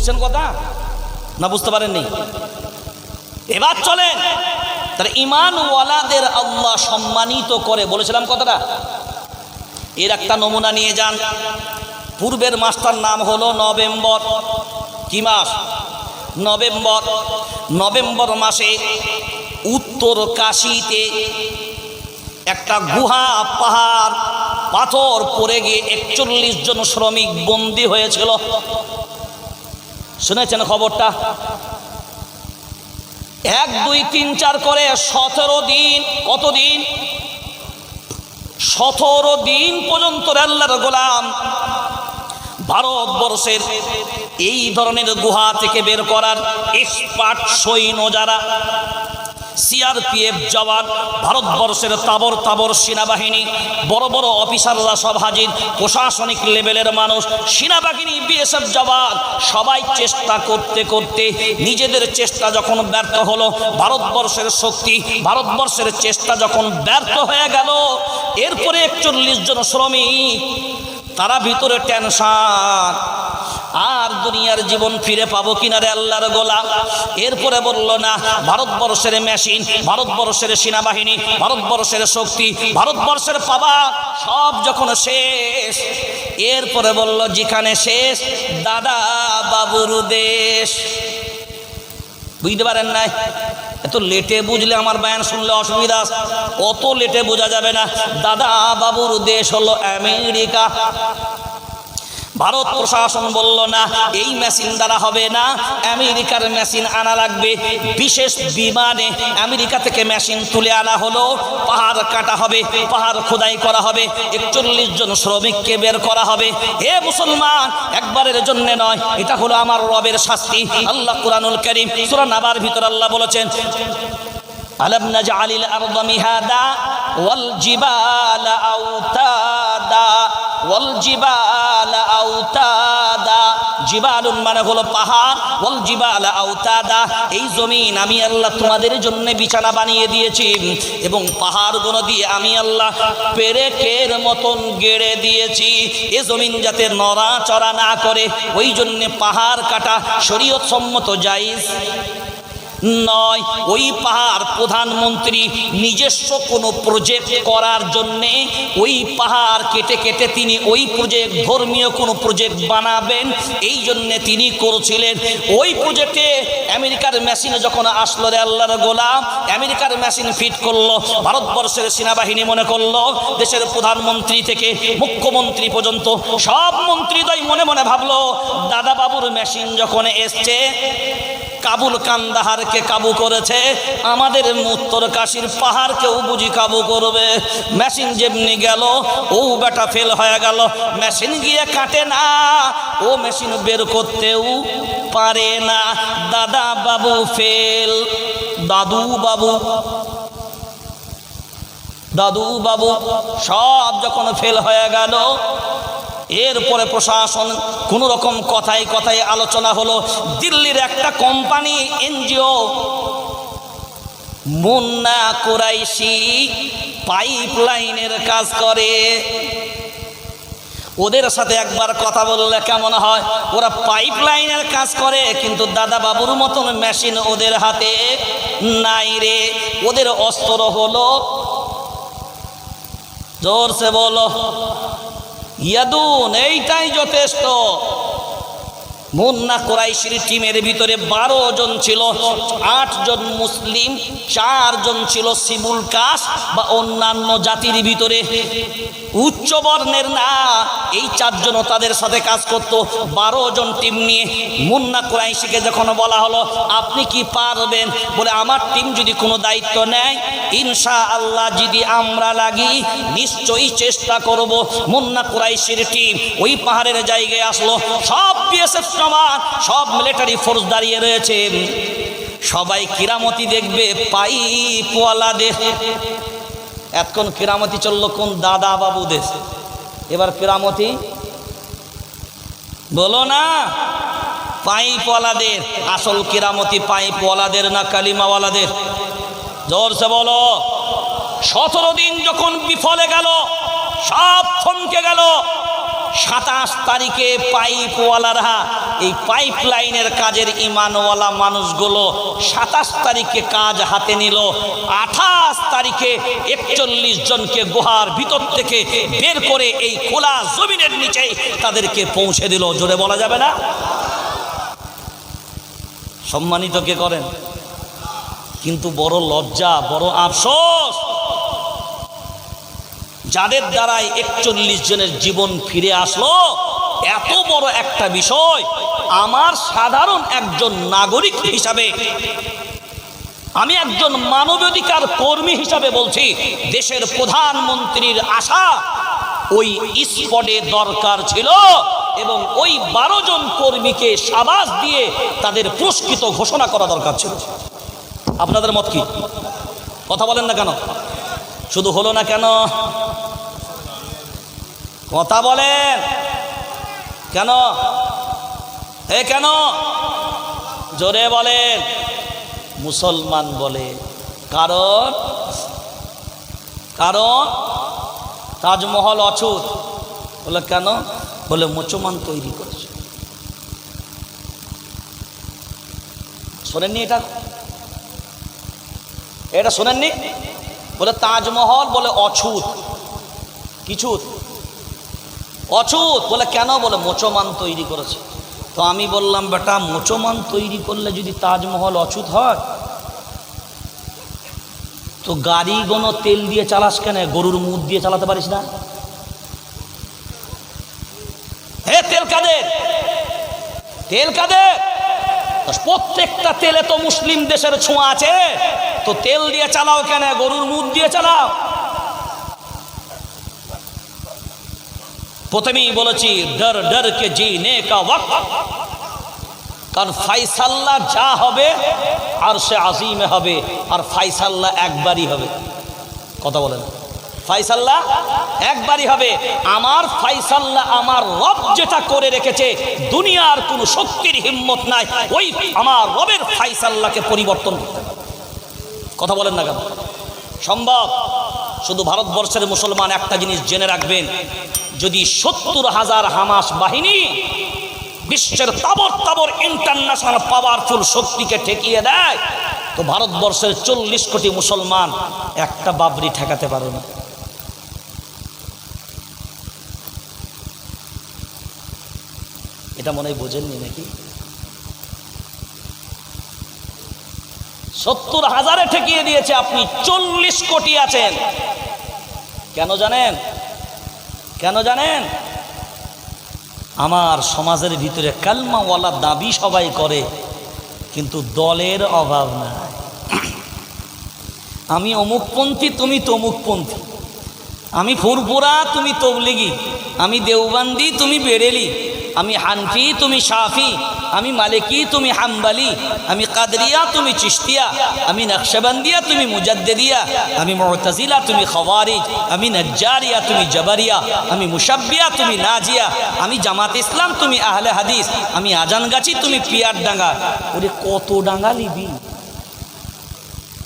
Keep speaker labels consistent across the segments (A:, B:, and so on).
A: বুঝছেন কথা না বুঝতে পারেননি? এবার চলেন, তার ঈমানওয়ালাদের আল্লাহ সম্মানিত করে, বলেছিলাম কথাটা। এর একটা নমুনা নিয়ে যান। পূর্বের মাসটার নাম হলো নভেম্বর। কি মাস? নভেম্বর। নভেম্বর মাসে উত্তর কাশীতে একটা গুহা, পাহাড়, পাথর পড়ে গিয়ে 41 জন শ্রমিক বন্দী হয়েছিল। শুনেছেন খবরটা? 1 2 3 4 করে 17 দিন। কতদিন? 17 দিন পর্যন্ত আল্লাহর গোলাম ভারতবর্ষের এই ধরনের গুহা থেকে বের করার এক্সপার্ট সৈন্য যারা, সিআরপিএফ জওয়ান, ভারতবর্ষের তাবর তাবর সেনাবাহিনী, বড় বড় অফিসাররা সব হাজির, প্রশাসনিক লেভেলের মানুষ, সেনাবাহিনী, বিএসএফ জওয়ান, সবাই চেষ্টা করতে করতে নিজেদের চেষ্টা যখন ব্যর্থ হলো, ভারতবর্ষের শক্তি, ভারতবর্ষের চেষ্টা যখন ব্যর্থ হয়ে গেল, এরপরে 41 জন শ্রমিক, তারা ভিতরে টেনশন, আর দুনিয়ার জীবন ফিরে পাবো কিনা রে আল্লাহর গোলাম। এরপরে বলল না, ভারতবর্ষের মেশিন, ভারতবর্ষের সেনাবাহিনী, ভারতবর্ষের শক্তি, ভারতবর্ষের পাওয়ার সব যখন শেষ, এরপরে বলল যেখানে শেষ দাদা বাবুর দেশ। বুঝতে পারেন নাই? এত লেটে বুঝলে আমার বয়ান শুনলে অসুবিধা, অত লেটে বোঝা যাবে না। দাদা বাবুর দেশ হলো আমেরিকা। ভারত প্রশাসন বলল না, এই মেশিন দ্বারা হবে না, আমেরিকার মেশিন আনা লাগবে। বিশেষ বিমানে আমেরিকা থেকে মেশিন তুলে আনা হলো, পাহাড় কাটা হবে, পাহাড় খোদাই করা হবে, 41 জন শ্রমিককে বের করা হবে। হে মুসলমান, একবারের জন্য নয়, এটা হলো আমার রবের শাস্তি। আল্লাহ কুরআনুল কারীম সূরা নাবার ভিতর আল্লাহ বলেছেন, আলাম নাজআলিল আরদা মিহাদা ওয়াল জিবালা আওতাদা ওয়াল জিবালা আওতাদা। জিবালুন মানে হলো পাহাড়, ওয়াল জিবালা আওতাদা, এই জমিন আমি আল্লাহ তোমাদের জন্য বিছানা বানিয়ে দিয়েছি, এবং পাহাড়গুলো দিয়ে আমি আল্লাহ পেরেকের মতন গেড়ে দিয়েছি, এ জমিন যাতে নড়াচড়া না করে। ওই জন্য পাহাড় কাটা শরীয়ত সম্মত জায়েজ নয়। ওই পাহাড় প্রধানমন্ত্রী নিজস্ব কোনো প্রজেক্ট করার জন্যে ওই পাহাড় কেটে কেটে তিনি ওই প্রজেক্ট, ধর্মীয় কোনো প্রজেক্ট বানাবেন, এই জন্যে তিনি করছিলেন। ওই প্রজেক্টে আমেরিকার মেশিনে যখন আসলো রে আল্লাহর গোলাম, আমেরিকার মেশিন ফিট করলো, ভারতবর্ষের সেনাবাহিনী মনে করলো, দেশের প্রধানমন্ত্রী থেকে মুখ্যমন্ত্রী পর্যন্ত সব মন্ত্রীদ্বয় মনে মনে ভাবলো, দাদা বাবুর মেশিন যখন এসছে, কাবুল কান্দাহারকে কাবু করেছে, আমাদের উত্তর কাশীর পাহাড়কেও বুঝি কাবু করবে। মেশিন যেমনি গেল, ও বেটা ফেল হয়ে গেল। মেশিন গিয়ে কাটে না, ও মেশিন বের করতেও পারে না। দাদা বাবু ফেল। দাদু বাবু, দাদু বাবু সব যখন ফেল হয়ে গেল, এরপরে প্রশাসন কোনো রকম কথায় কথায় আলোচনা হলো। দিল্লির একটা company, NGO, Munna Qureshi, pipe লাইনের কাজ করে, ওদের সাথে একবার কথা বললে কেমন হয়? ওরা পাইপ লাইনের কাজ করে, কিন্তু দাদা বাবুর মতন মেশিন ওদের হাতে নাই রে। ওদের অস্ত্র হলো, জোরসে বলো, ইয়াদুন, এইটাই যথেষ্ট। মুন্না কুরাইশির টিমের ভিতরে 12 জন ছিল, 8 জন মুসলিম, 4 জন ছিল শিমুল কাস্ট বা অন্যান্য জাতির ভিতরে, উচ্চ বর্ণের না। এই 4 জন তাদের সাথে কাজ করত। 12 জন টিম নিয়ে মুন্না কুরাইশিকে যখন বলা হলো আপনি কি পারবেন, বলে আমার টিম যদি কোনো দায়িত্ব নেয়, ইনশাআল্লাহ যদি আমরা লাগি নিশ্চয়ই চেষ্টা করব। মুন্না কুরাইশির টিম ওই পাহাড়ের জায়গায় আসলো, সব বিএসএফ জওয়ান, সব মিলিটারি ফোর্স দাঁড়িয়ে রয়েছে, সবাই কিরামতি দেখবে পাইপওয়ালাদের। এতক্ষণ কিরামতি চললো কোন দাদা বাবু দেশ, এবার কিরামতি বলো না পাইপওয়ালাদের। আসল কিরামতি পাইপওয়ালাদের না কালিমাওয়ালাদের? জোরসে বলো। 17 দিন যখন বিফলে গেল, সব থমকে গেল। 27 তারিখে পাইপওয়ালারা এই পাইপ লাইনের কাজের ইমানওয়ালা মানুষগুলো 27 তারিখে কাজ হাতে নিল, 28 তারিখে 41 জনকে গুহার ভিতর থেকে বের করে এই খোলা জমিনের নিচে তাদেরকে পৌঁছে দিল। জোরে বলা যাবে না? সম্মানিত কে করেন? কিন্তু বড় লজ্জা, বড় আফসোস, যাদের দ্বারাই 41 জনের জীবন ফিরে আসলো, এত বড় একটা বিষয় আমার সাধারণ একজন নাগরিক হিসাবে, আমি একজন মানবাধিকার কর্মী হিসাবে বলছি, দেশের প্রধানমন্ত্রীর আশা ওই স্পটে দরকার ছিল এবং ওই 12 জন কর্মীকে শাবাশ দিয়ে তাদের পুরস্কৃত ঘোষণা করা দরকার ছিল। আপনাদের মত কি? কথা বলেন না কেন? শুধু হলো না কেন? কথা বলেন কেন? কেন? জোরে বলেন। মুসলমান বলে কারণ তাজমহল অছুত। বলে কেন? বলে মুসলমান তৈরি করেছে। শোনেননি এটা শোনেননি? বলে তাজমহল বলে অছুত, কিছুত অছুত। বলে কেন? বলে মুসলমান তৈরি করেছে। তো আমি বললাম, বেটা মুসলমান তৈরি করলে যদি তাজমহল অছুত হয়, তো গাড়িগুলো তেল দিয়ে চালাস কেন? গরুর মুখ দিয়ে চালাতে পারিস না? তেল কাদের? তেল কাদের? প্রত্যেকটা তেলে তো মুসলিম দেশের ছোঁয়া আছে, তো তেল দিয়ে চালাও কেন? গরুর মুখ দিয়ে চালাও। প্রথমেই বলেছি ডর ডর কে জিনে কা ওয়াক্ত, কারণ ফাইসাল্লা যা হবে আরশে আজিমে হবে, আর ফাইসাল্লা একবারই হবে। কথা বলেন, ফাইসাল্লা একবারই হবে। আমার ফাইসাল্লা আমার রব যেটা করে রেখেছে, দুনিয়ার কোনো শক্তির হিম্মত নাই ওই আমার রবের ফাইসাল্লাকে পরিবর্তন করতে। কথা বলেন না কেন? সম্ভব। শুধু ভারতবর্ষের মুসলমান একটা জিনিস জেনে রাখবেন, যদি 70,000 হামাস বাহিনী বিশ্বের তাবর ইন্টারন্যাশনাল পাওয়ারফুল শক্তিকে ঠেকিয়ে দেয়, তো ভারতবর্ষের 40 কোটি মুসলমান একটা বাবরি ঠেকাতে পারে না। এটা মনে হয় বোঝেননি নাকি? 70,000-এ ঠেকিয়ে দিয়েছে, আপনি 40 কোটি আছেন। কেন জানেন? কেন জানেন? আমার সমাজের ভিতরে কালমাওয়ালা দাবি সবাই করে, কিন্তু দলের অভাব নাই। আমি অমুকপন্থী, তুমি তমুকপন্থী। আমি ফুরফুরা, তুমি তবলিগি। আমি দেওবন্দি, তুমি বেরেলি। আমি হানফি, তুমি শাফি। আমি মালিকি, তুমি হাম্বালি। আমি কাদরিয়া, তুমি চিশতিয়া। আমি নকশবন্দিয়া, তুমি মুজাদ্দিদিয়া। আমি মুতাজিলা, তুমি খাওয়ারিজ। আমি নজ্জারিয়া, তুমি জবরিয়া। আমি মুশাব্বিয়া, তুমি নাজিয়া। আমি জামাত ইসলাম, তুমি আহলে হাদিস। আমি আজানগাছি, তুমি পিয়ার ডাঙ্গা। ওরে কত ডাঙ্গা লিবি?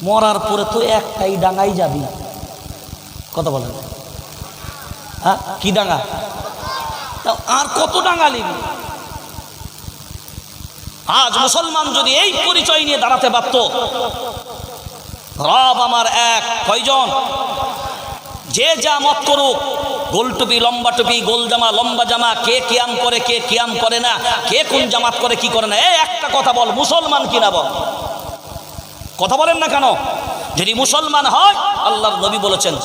A: মরার পরে তো একটাই ডাঙ্গাই যাবি। কথা বলেন, হ্যাঁ কি ডাঙ্গা? আর কত ডাঙ্গা লিবি? আজ মুসলমান যদি এই পরিচয় নিয়ে দাঁড়াতে পারত, রব আমার এক, কয়জন? যে যা মত করুক, গোল টুপি, লম্বা টুপি, গোল জামা, লম্বা জামা, কে কিয়াম করে, কে কিয়াম করে না, কে কোন জামাত করে, কি করে না, এই একটা কথা বল, মুসলমান কিনা বল। কথা বলেন না কেন? যদি মুসলমান হয়, আল্লাহর নবী বলেছেন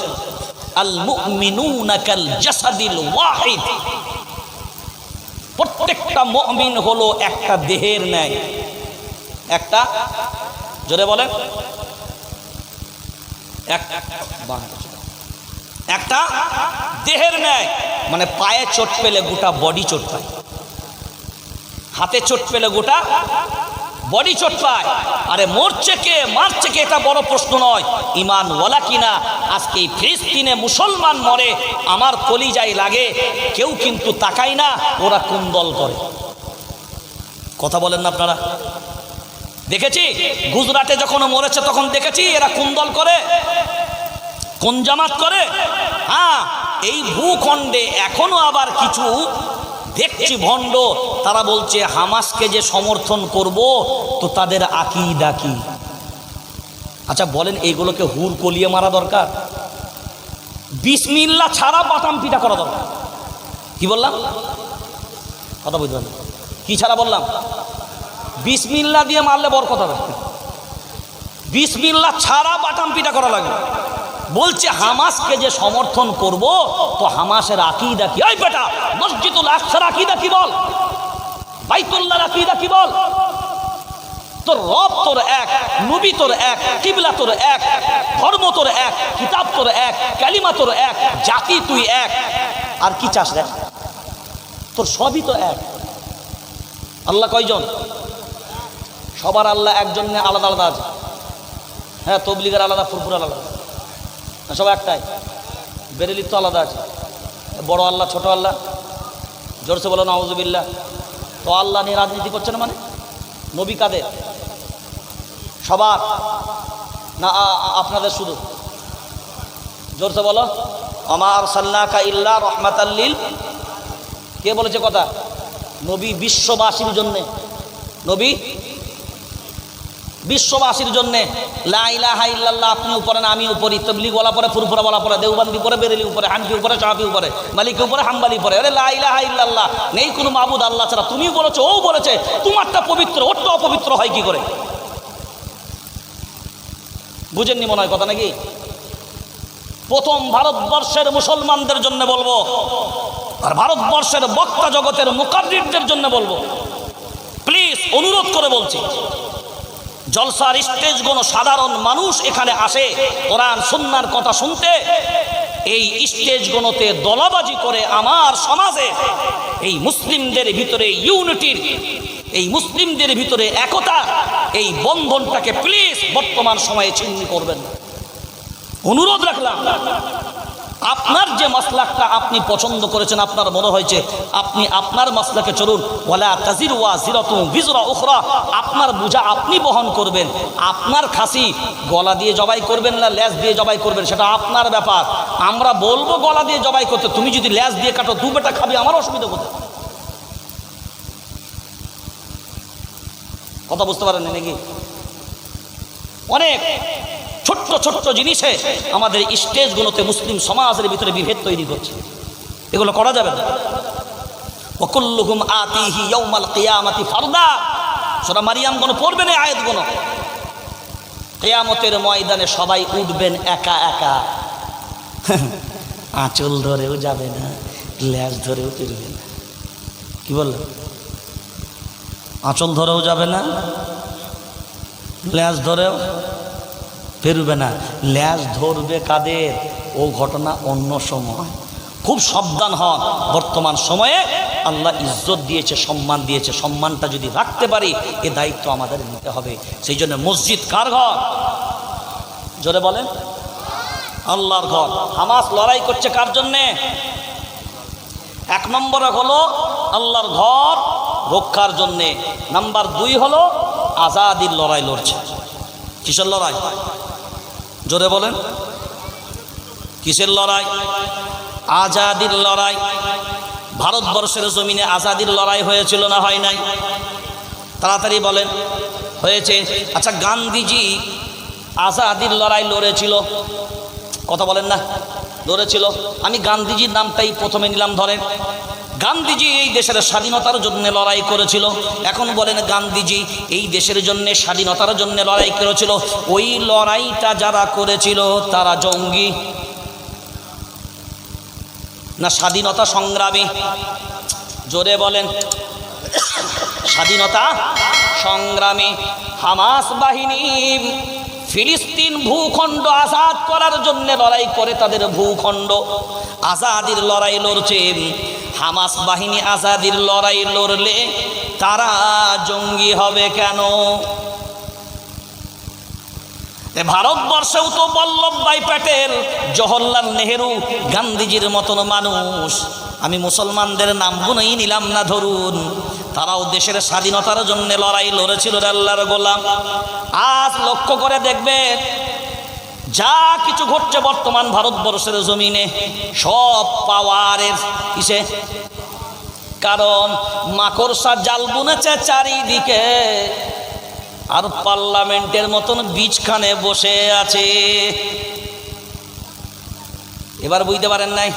A: আল মুমিনুনা কাল জাসাদিল ওয়াহিদ, প্রত্যেকটা মুমিন হলো একটা দেহের ন্যায়। একটা, জোরে বলেন, একটা দেহের ন্যায়। মানে পায়ে চোট পেলে গোটা বডি চোট পায়, হাতে চোট পেলে গোটা বডি চোট পায়। আরে মরছে কে, মারছে কে, এটা বড় প্রশ্ন নয়, ইমান ওয়ালা কিনা। আজকে এই ফিলিস্তিনে মুসলমান মরে, আমার কলিজায় লাগে, কেউ কিন্তু তাকায় না ওরা কোন দল করে। কথা বলেন না আপনারা? দেখেছি গুজরাটে যখন মরেছে তখন দেখেছি এরা কোন দল করে, কোন জামাত করে। হ্যাঁ, এই ভূখণ্ডে এখনো আবার কিছু দেখছি ভণ্ড, তারা বলছে হামাসকে যে সমর্থন করব তো তাদের আকীদা কি? আচ্ছা বলেন, এইগুলোকে হুর কলিয়ে মারা দরকার? বিসমিল্লাহ ছাড়া বাটাম পিটা করা দরকার। কি বললাম? কথা বুঝতে পারলাম? কি ছাড়া বললাম? বিসমিল্লাহ দিয়ে মারলে বরকত হবে। বিসমিল্লাহ ছাড়া বাটাম পিটা করা লাগবে। বলছে হামাসকে যে সমর্থন করব তো হামাসের আকীদা কি? এই বেটা, মসজিদুল আকসার আকীদা কি বল, বাইতুল্লাহর আকীদা কি বল। তোর রব তোর এক, নবী তোর এক, কিবলা তোর এক, ধর্ম তোর এক, কিতাব তোর এক, কালিমা তোর এক, জাতি তুই এক, আর কি চাস রে? তোর সবই তো এক। আল্লাহ কয়জন? সবার আল্লাহ একজন, আলাদা আলাদা আছে। হ্যাঁ, তবলিগের আলাদা, ফুরফুর আলাদা, সব একটাই। বেরেলির তো আলাদা আছে। বড় আল্লাহ, ছোট আল্লাহ, জোরসে বলো নাউজুবিল্লাহ। তো আল্লাহ নিয়ে রাজনীতি করছে না মানে? নবী কাদের? সবার না আপনাদের শুধু? জোরসে বলো। ওমা আরসালনাকা ইল্লা রাহমাতাল লিল, কে বলেছে কথা? নবী বিশ্ববাসীর জন্যে, নবী বিশ্ববাসীর জন্যে। লা ইলাহা ইল্লাল্লাহ আপনি উপরে না আমি উপরে, তাবলীগ ওয়ালা পরে, ফুরফুরা ওয়ালা পরে, দেওবন্দি উপরে, বেরেলি উপরে, হানফি উপরে, শাফি উপরে, মালিকি উপরে, হাম্বলি উপরে। আরে লা ইলাহা ইল্লাল্লাহ, নেই কোনো মাবুদ আল্লাহ ছাড়া। তুমিও বলেছো, ও বলেছে, তোমারটা পবিত্র, ওরটা অপবিত্র হয় কি করে? বুঝেননি মনে হয় কথা নাকি? প্রথম ভারতবর্ষের মুসলমানদের জন্য বলবো, আর ভারতবর্ষের বক্তা জগতের মুকাদ্দিরদের জন্য বলবো, প্লিজ অনুরোধ করে বলছি, জলসার স্টেজ কোনো সাধারণ মানুষ এখানে আসে কোরআন সুন্নাহর কথা শুনতে, এই স্টেজগুলোতে দলাবাজি করে আমার সমাজে এই মুসলিমদের ভিতরে ইউনিটির, এই মুসলিমদের ভিতরে একতা, এই বন্ধনটাকে প্লিজ বর্তমান সময়ে ছিন্ন করবেন না, অনুরোধ রাখলাম। আপনার যে মাসলাকটা আপনি পছন্দ করেছেন, আপনার মনে হয়েছে, আপনি আপনার মাসলাকে চলুন। ওয়ালা তাজিরু ওয়াজিরাতুন বিজরা উখরা, আপনার বোঝা আপনি বহন করবেন। আপনার খাসি গলা দিয়ে জবাই করবেন না লেজ দিয়ে জবাই করবেন, সেটা আপনার ব্যাপার। আমরা বলবো গলা দিয়ে জবাই করতে, তুমি যদি লেজ দিয়ে কাটো, দু বেটা খাবি, আমার অসুবিধা কোথায়? কথা বুঝতে পারেন নাকি? অনেক ছোট্ট ছোট্ট জিনিসে আমাদের স্টেজগুলোতে মুসলিম সমাজের ভিতরে বিভেদ তৈরি করছে, এগুলো করা যাবে না। ওয়াকুল্লুহুম আতিহি ইয়াউমাল কিয়ামাতি ফারদা, সূরা মারিয়াম গুলো পড়বেন এই আয়াতগুলো। কিয়ামতের ময়দানে সবাই উঠবেন একা একা, আঁচল ধরেও যাবে না, লেজ ধরেও ফিরবে না। কি বললেন? আঁচল ধরেও যাবে না, লেজ ধরেও ফেরবে না। ল্যাজ ধরবে কাদের? ও ঘটনা অন্য সময়। খুব সাবধান হন। বর্তমান সময়ে আল্লাহ ইজ্জত দিয়েছে, সম্মান দিয়েছে, সম্মানটা যদি রাখতে পারি এ দায়িত্ব আমাদের নিতে হবে। সেই জন্য মসজিদ কার ঘর? জোরে বলেন। আল্লাহর ঘর। হামাস লড়াই করছে কার জন্যে? এক নম্বরে হলো আল্লাহর ঘর রক্ষার জন্যে, নাম্বার 2 হলো আজাদির লড়াই লড়ছে। কিসের লড়াই? জোরে বলেন। কিসের লড়াই? আজাদির লড়াই। ভারতবর্ষের জমিনে আজাদির লড়াই হয়েছিল না হয় নাই? তাড়াতাড়ি বলেন। হয়েছে। আচ্ছা, গান্ধীজি আজাদির লড়াই লড়েছিল, কথা বলেন না? লড়েছিল। আমি গান্ধীজির নামটাই প্রথমে নিলাম। ধরেন, গান্ধীজি এই দেশের স্বাধীনতার জন্য লড়াই করেছিল। এখন বলেন, গান্ধীজি এই দেশের জন্য স্বাধীনতার জন্য লড়াই করেছিল, ওই লড়াইটা যারা করেছিল তারা জঙ্গি না স্বাধীনতা সংগ্রামী? জোরে বলেন। স্বাধীনতা সংগ্রামী। হামাস বাহিনী ফিলিস্তিন ভূখণ্ড আজাদ করার জন্য লড়াই করে, তাদের ভূখণ্ড আজাদির লড়াই লড়ছে। হামাস বাহিনী আজাদির লড়াই লড়লে তারা জঙ্গি হবে কেন? ভারতবর্ষেও তো বল্লভভাই প্যাটেল, জওহরলাল নেহেরু, গান্ধীজির মতন মানুষ, আমি মুসলমানদের নাম গুনেই নিলাম না ধরুন, তারাও দেশের স্বাধীনতার জন্য লড়াই লড়েছিল আল্লাহর গোলাম। আজ লক্ষ্য করে দেখবেন, যা কিছু ঘটছে বর্তমান ভারতবর্ষের জমিনে সব পাওয়ারের কিসে? কারণ মাকড়সা জাল বুনেছে চারিদিকে, আর পার্লামেন্টের মতন বীজখানে বসে আছে। এবার বুঝতে পারেন নাই?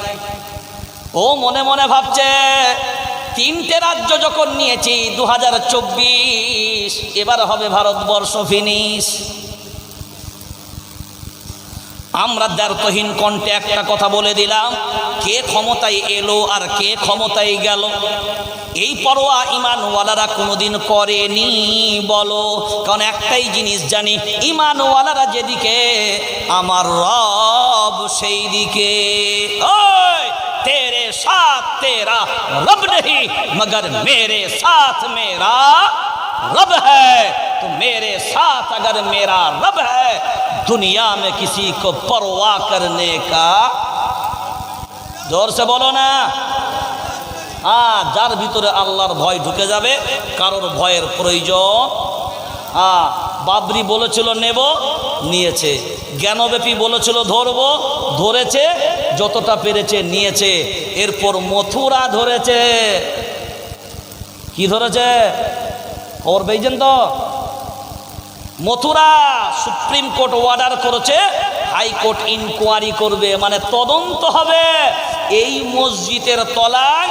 A: ও মনে মনে ভাবছে 3টে রাজ্য যখন নিয়েছি 2024, এবার হবে ভারতবর্ষ ফিনিশ। আমরা দ্ব্যর্থহীন কণ্ঠে একটা কথা বলে দিলাম, কে ক্ষমতায় এলো আর কে ক্ষমতায় গেল এই পরোয়া ইমানওয়ালারা কোনোদিন করেনি বলো। কারণ একটাই জিনিস জানি, ইমানওয়ালারা যেদিকে আমার রব সেই দিকে। ওই तेरे साथ तेरा रब नहीं मगर मेरे साथ मेरा रब है, तो मेरे साथ अगर मेरा रब है दुनिया में किसी को परवाह करने का, जोर से बोलो ना। যার ভিতরে আল্লাহর ভয় ঢুকে যাবে, কারোর ভয়ের প্রয়োজন। বাবরি বলেছিল নেব, নিয়েছে। জ্ঞানব্যাপী বলেছিল ধরব, ধরেছে, যতটা পেরেছে নিয়েছে। এরপর মথুরা ধরেছে। কি ধরেছে খবর পেয়েছেন তো? মথুরা সুপ্রিম কোর্ট অর্ডার করেছে, হাইকোর্ট ইনকোয়ারি করবে, মানে তদন্ত হবে এই মসজিদের তলায়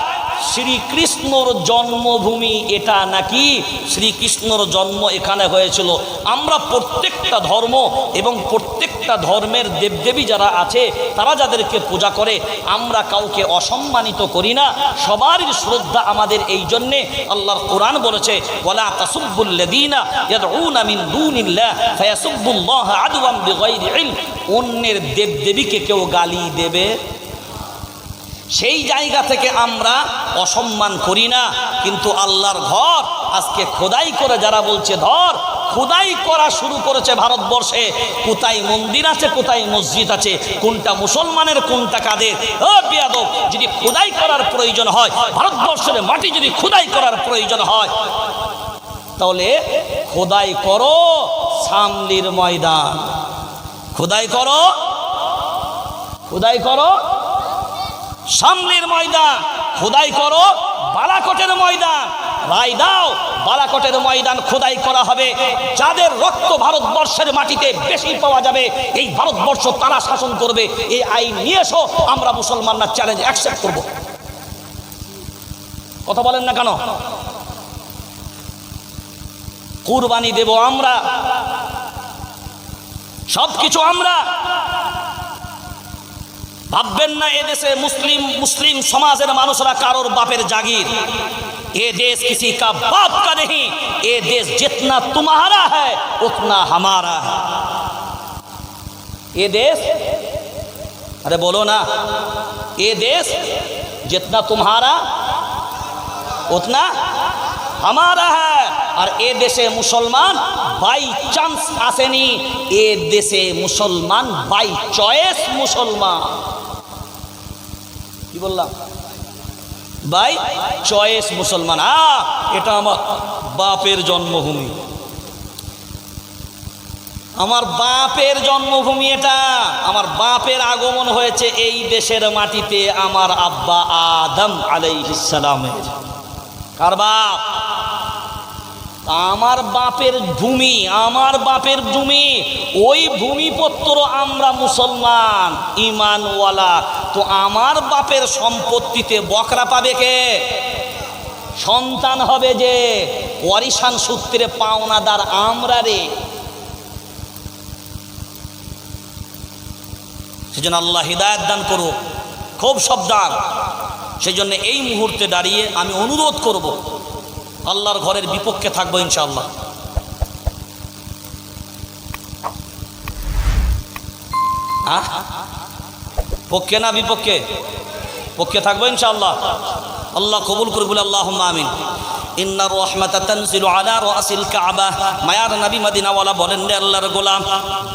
A: শ্রীকৃষ্ণর জন্মভূমি এটা নাকি শ্রীকৃষ্ণর জন্ম এখানে হয়েছিল। আমরা প্রত্যেকটা ধর্ম এবং প্রত্যেকটা ধর্মের দেবদেবী যারা আছে তারা যাদেরকে পূজা করে আমরা কাউকে অসম্মানিত করি না, সবারই শ্রদ্ধা আমাদের। এই জন্যে আল্লাহর কোরআন বলেছে, ওয়ালা তাসুব্বুল্লাযীনা ইয়াদউনা মিন দুনিল্লাহ ফায়াসুব্বুল্লাহ আদওয়ান বিগাইরি ইলম। অন্যের দেবদেবীকে কেউ গালি দেবে, সেই জায়গা থেকে আমরা অসম্মান করি না। কিন্তু আল্লাহর ঘর আজকে খোদাই করে যারা বলছে ধর, খোদাই করা শুরু করেছে ভারতবর্ষে। কোথায় মন্দির আছে, কোথায় মসজিদ আছে, কোনটা মুসলমানের কোনটা কাদের? ও বেয়াদব, যদি খোদাই করার প্রয়োজন হয়, ভারতবর্ষের মাটি যদি খোদাই করার প্রয়োজন হয়, তাহলে খোদাই করো শামলির ময়দান, খোদাই করো, খোদাই করো শামলির ময়দান, খোদাই করো বালাকোটের ময়দান, রায় দাও বালাকোটের ময়দান খোদাই করা হবে। যাদের রক্ত ভারতবর্ষের মাটিতে বেশি পাওয়া যাবে, এই ভারতবর্ষ তারা শাসন করবে। এই আইন নিয়ে এসো, আমরা মুসলমানরা চ্যালেঞ্জ অ্যাকসেপ্ট করব। কথা বলেন না কেন? কুরবানি দেব আমরা, সব কিছু আমরা। ভাববেন না এদেশে মুসলিম সমাজের মানুষরা কারোর বাপের জাগির। ये देश किसी का बाप का नहीं, ये देश जितना तुम्हारा है उतना हमारा है। ये देश, अरे बोलो ना, ये देश जितना तुम्हारा उतना हमारा है। और ये देशे मुसलमान बाई चांस आसेनी, ये देशे मुसलमान बाई चॉइस मुसलमान। কি বললাম? বাই চয়েস মুসলমান। এটা আমার বাপের জন্মভূমি, আমার বাপের জন্মভূমি, এটা আমার বাপের আগমন হয়েছে এই দেশের মাটিতে আমার আব্বা আদম আলাইহিস সালামের। কার বাপ? আমার বাপের ভূমি, আমার বাপের ভূমি, ওই ভূমিপত্র আমরা মুসলমান ইমানওয়ালা। তো আমার বাপের সম্পত্তিতে বকরা পাবে কে? সন্তান হবে যে, ওয়ারিশান সূত্রে পাওনাদার আমরা রে। সেজন্য আল্লাহ হিদায়াত দান করুক, খুব সাবধান। সেই জন্য এই মুহূর্তে দাঁড়িয়ে আমি অনুরোধ করব, আল্লাহর ঘরের বিপক্ষে থাকবো ইনশাআল্লাহ। পক্ষে না বিপক্ষে? পক্ষে থাকবো ইনশাআল্লাহ। আল্লাহ কবুল করে বলে আল্লাহুম্মা আমিন। ইন্নার রাহমাতা তানজিলু আলা রাসিল কাবা। মায়ার নবী মদিনাওয়ালা বলেন, রে আল্লাহর গোলাম,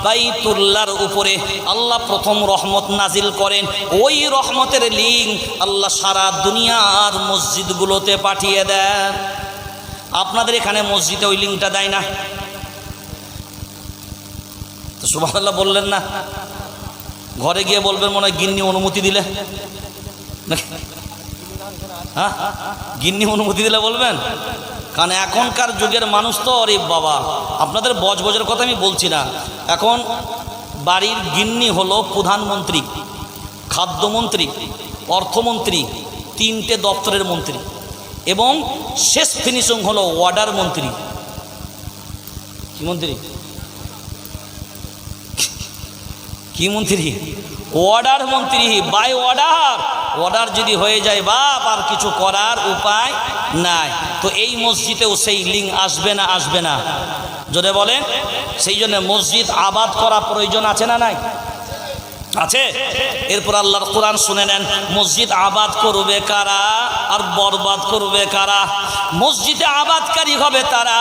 A: বাইতুল্লাহর উপরে আল্লাহ প্রথম রহমত নাজিল করেন। ওই রহমতের লিঙ্ক আল্লাহ সারা দুনিয়ার মসজিদগুলোতে পাঠিয়ে দেন। আপনাদের এখানে মসজিদে ওই লিঙ্কটা দেয় না তো? সুবহানাল্লাহ বললেন না? ঘরে গিয়ে বলবেন মনে হয় গিন্নি অনুমতি দিলে। হ্যাঁ, গিন্নি অনুমতি দিলে বলবেন? কারণ এখনকার যুগের মানুষ তো আরে বাবা, আপনাদের বজবজের কথা আমি বলছি না। এখন বাড়ির গিন্নি হলো প্রধানমন্ত্রী, খাদ্যমন্ত্রী, অর্থমন্ত্রী, 3টে দপ্তরের মন্ত্রী, এবং শেষ ফিনিশিং হলো ওয়ার্ডার মন্ত্রী। কি মন্ত্রী? কি মন্ত্রী? অর্ডার মন্ত্রী, বাই অর্ডার। অর্ডার যদি হয়ে যায় বাপ, আর কিছু করার উপায় নাই। তো এই মসজিদেও সেই লিঙ্ক আসবে না? আসবে না? যদি বলেন, সেই জন্য মসজিদ আবাদ করা প্রয়োজন আছে না নাই? আছে। এরপর আল্লাহর কোরআন শুনে নেন, মসজিদ আবাদ করবে কারা আর বরবাদ করবে কারা? মসজিদে আবাদকারী হবে তারা।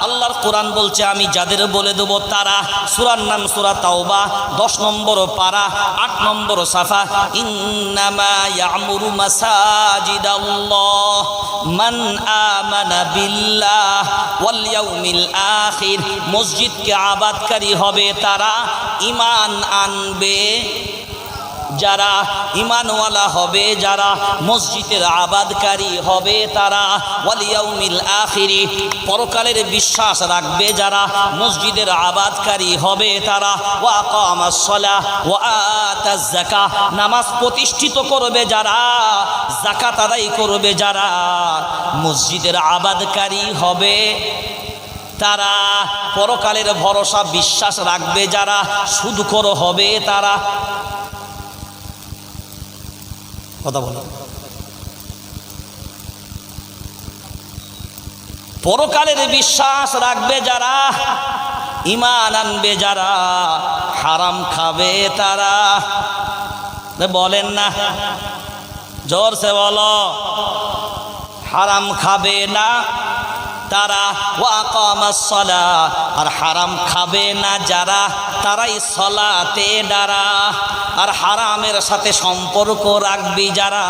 A: আল্লাহর কোরআন বলছে আমি যাদের বলে দেব তারা। সূরার নাম সূরা তাওবা, 10 নম্বর পারা, 8 নম্বর সাফা। ইন্নামা ইয়ামুরু মাসাজিদাল্লাহ মান আমানা বিল্লাহ ওয়াল ইয়াউমিল আখির। মসজিদকে আবাদকারী হবে তারা, ঈমান আনবে যারা, ঈমানওয়ালা হবে যারা, মসজিদের আবাদকারী হবে তারা। ওয়াল ইয়াউমিল আখির, পরকালের বিশ্বাস রাখবে যারা, মসজিদের আবাদকারী হবে তারা। ওয়া আকামাস সালাহ ওয়া আতাজ যাকাত, নামাজ প্রতিষ্ঠিত করবে যারা, যাকাত আদায় করবে যারা, মসজিদের আবাদকারী হবে তারা। পরকালের ভরসা বিশ্বাস রাখবে যারা, সুদখোর হবে তারা। কথা বলো। পরকালের বিশ্বাস রাখবে যারা, ঈমান আনবে যারা, হারাম খাবে তারা। বলেন না, জোরসে বলো, হারাম খাবে না তারা। ওয়া আকামাস সালাহ, আর হারাম খাবে না যারা, তারাই সালাতে দাঁড়া। আর হারামের সাথে সম্পর্ক রাখবি যারা,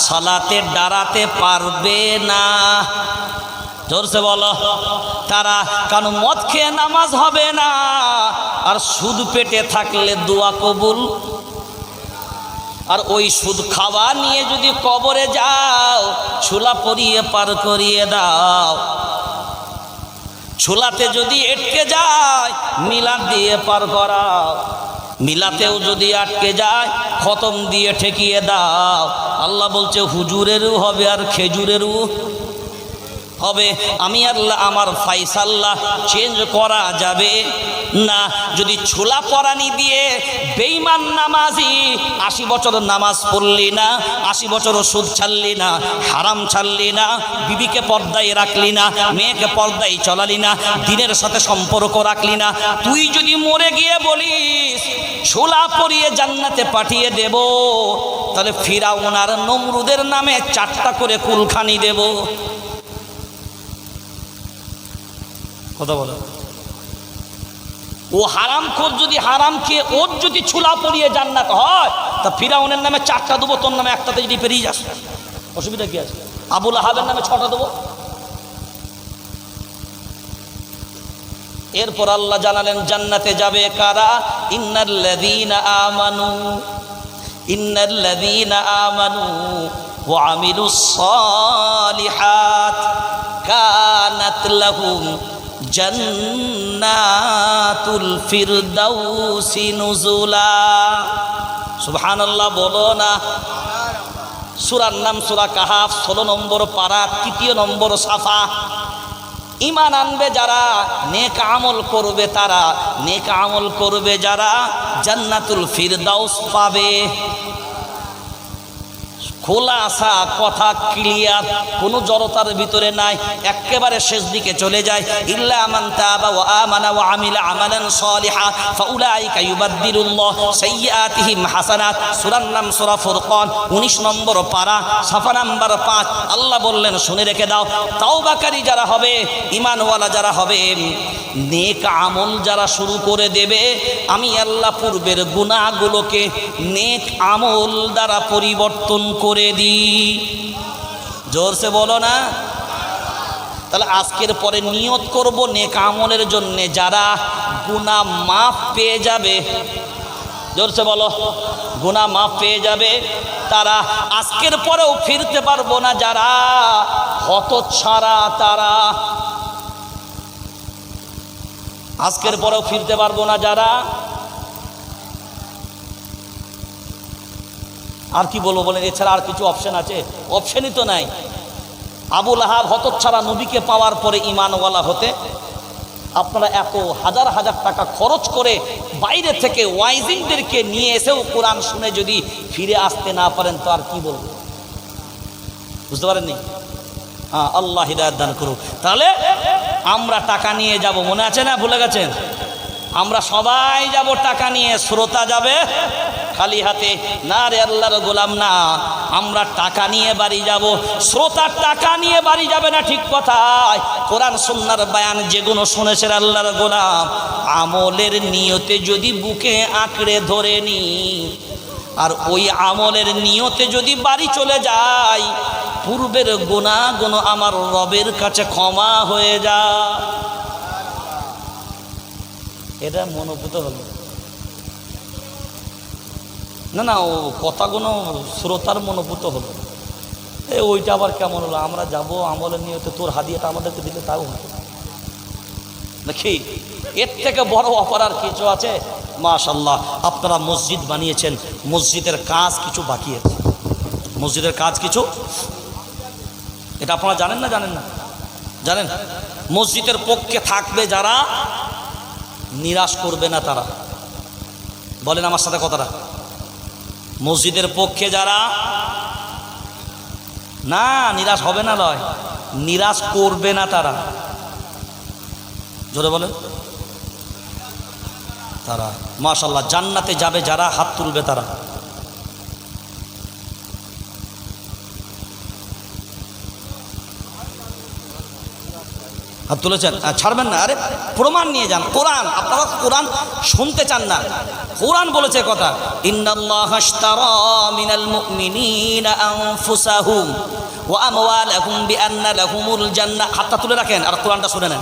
A: সালাতে দাঁড়াতে পারবে না। জোরসে বলো তারা। কারণ মদ খেয়ে নামাজ হবে না, আর সুদ পেটে থাকলে দোয়া কবুল। আর ওই সুদ খাওয়া নিয়ে যদি কবরে যাও, ছোলা পরিয়ে পার করিয়ে দাও। ছোলাতে যদি আটকে যায়, মিলাদ দিয়ে পার করাও। মিলাতেও যদি আটকে যায়, খতম দিয়ে ঠেকিয়ে দাও। আল্লাহ বলছে হুজুরেরও হবে আর খেজুরেরও হবে। আমি আল্লাহ আমার ফায়সালা চেঞ্জ করা যাবে না। যদি ছোলা পরানি দিয়ে বেঈমান নামাজি 80 বছর নামাজ পড়লি না, 80 বছর সুদ ছাড়লি না, হারাম ছাড়লি না, বিবিকে পর্দায় রাখলি না, মেয়েকে পর্দায় চলালি না, দিনের সাথে সম্পর্ক রাখলি না, তুই যদি মরে গিয়ে বলিস ছোলা পরিয়ে জান্নাতে পাঠিয়ে দেব, তাহলে ফিরাউন আর নমরুদের নামে 4টা করে কুলখানি দেব। কথা বলো। ও হারামখোর যদি হারাম খেয়ে ওর যদি ছোলা পরিয়ে জান্নাত হয়, তা ফিরাউনের নামে 4টা দেবো, তোর নামে একটাতে যদি পেরিয়ে যাস, অসুবিধা কি আছে? আবুল আহাবের নামে 6টা দেবো। এরপর আল্লাহ জানালেন জান্নাতে যাবে কারা? ইন্নাল্লাযীনা আমানু ওয়া আমিলুস সালিহাত কানাত লাহুম জান্নাতুল ফিরদাউসি নুজুলা। সুবহানাল্লাহ বলো না। সূরার নাম সূরা কাহাফ, 16 নম্বর পারা, 3 নম্বর সাফা। ঈমান আনবে যারা, নেক আমল করবে তারা, নেক আমল করবে যারা, জান্নাতুল ফিরদাউস পাবে। খোলাসা কথা, ক্লিয়ার, কোনো জড়তার ভিতরে নাই, একেবারে শেষ দিকে চলে যায়। ইল্লা মান তাবা ওয়া আমানা ওয়া আমিলা আমালান সালিহা ফাউলাইকা ইউবাদদিলুল্লাহু সাইয়্যাতিহিম হাসানাত। সূরার নাম সূরা ফুরকান, 19 নম্বর পারা, সাফা নাম্বার 5। আল্লাহ বললেন শুনে রেখে দাও, তাওবাকারী যারা হবে, ঈমানওয়ালা যারা হবে, নেক আমল যারা শুরু করে দেবে, আমি আল্লাহ পূর্বের গুনাহগুলোকে নেক আমল দ্বারা পরিবর্তন করে দিই। জোরসে বলো না। তাহলে আজকের পরে নিয়ত করব নেক আমলের জন্য, যারা গুনাহ মাফ পেয়ে যাবে, জোরসে বলো, গুনাহ মাফ পেয়ে যাবে তারা। আজকের পরেও ফিরতে পারবো না যারা, হতচ্ছাড়া তারা। আজকের পরেও ফিরতে পারবো না যারা। আর কি বলবো বলেন, এছাড়া আর কিছু অপশন আছে? অপশনই তো নাই। আবু লাহাব হতচ্ছাড়া নবীকে পাওয়ার পরে ঈমানওয়ালা হতে আপনারা এত হাজার হাজার টাকা খরচ করে বাইরে থেকে ওয়াইজিনদেরকে নিয়ে এসেও কোরআন শুনে যদি ফিরে আসতে না পারেন তো আর কি বলবো? বুঝতে পারেননি? হ্যাঁ, আল্লাহ হিদায়াত দান করুক। তাহলে আমরা টাকা নিয়ে যাব, মনে আছে না? ভুলে গেছেন? আমরা সবাই যাব টাকা নিয়ে, শ্রোতা যাবে খালি হাতে। না রে আল্লাহর গোলাম না, আমরা টাকা নিয়ে বাড়ি যাব। শ্রোতা টাকা নিয়ে বাড়ি যাবে না, ঠিক কথাই। কোরআন সুন্নাহর বয়ান যেগুলো শুনেছেন আল্লাহর গোলাম, আমলের নিয়তে যদি বুকে আঁকড়ে ধরে নি আর ওই আমলের নিয়তে যদি বাড়ি চলে যায়, পূর্বের গুনাহগুলো আমার রবের কাছে ক্ষমা হয়ে যায়। এটা মনোভূত হলো না? না, ও কথাগুলো শ্রোতার মনোভূত হলো। ওইটা আবার কেমন হলো? আমরা যাব আমলের নিয়তে, তোর হাদিয়াটা আমাদেরকে দিলে তাও হতো নাকি? এর থেকে বড় অফার আর কিছু আছে? মাশাআল্লাহ, আপনারা মসজিদ বানিয়েছেন, মসজিদের কাজ কিছু বাকি আছে। মসজিদের কাজ কিছু, এটা আপনারা জানেন না? জানেন না? জানেন? মসজিদের পক্ষে থাকবে যারা, নিরাশ করবে না তারা। বলেন আমার সাথে কথাটা। মসজিদের পক্ষে যারা, না নিরাশ হবে না, নয় নিরাশ করবে না তারা। জোরে বলেন। তারা মাশাআল্লাহ জান্নাতে যাবে যারা, হাত তুলবে তারা। হাত তুলেছেন? ছাড়বেন না। আরে প্রমাণ নিয়ে যান, কোরআন। আপনারা কোরআন শুনতে চান না? কোরআন বলেছে কথা, ইন্নাল্লাহা আশতারা মিনাল মুমিনিনা আনফুসাহুম ওয়া আমওয়ালাহুম বিআন্না লাহুমুল জান্নাহ। হাতটা তুলে রাখেন আর কোরআনটা শুনে নেন,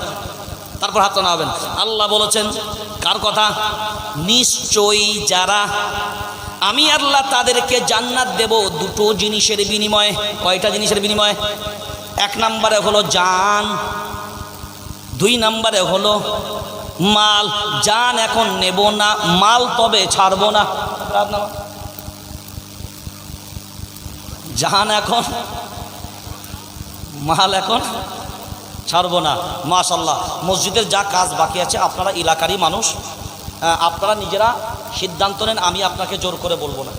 A: তারপর হাতটা নামাবেন। আল্লাহ বলেছেন, কার কথা? নিশ্চয়ই যারা, আমি আল্লাহ তাদেরকে জান্নাত দেব দুটো জিনিসের বিনিময়ে। কয়টা জিনিসের বিনিময়ে? এক নম্বরে হলো জান, দুই নম্বরে হলো মাল। জান এখন নেব না, মাল তবে ছাড়বো না। জান এখন, মাল এখন ছাড়বো না। মাশাআল্লাহ, মসজিদের যা কাজ বাকি আছে, আপনারা এলাকারই মানুষ, আপনারা নিজেরা সিদ্ধান্ত নেন, আমি আপনাকে জোর করে বলবো না।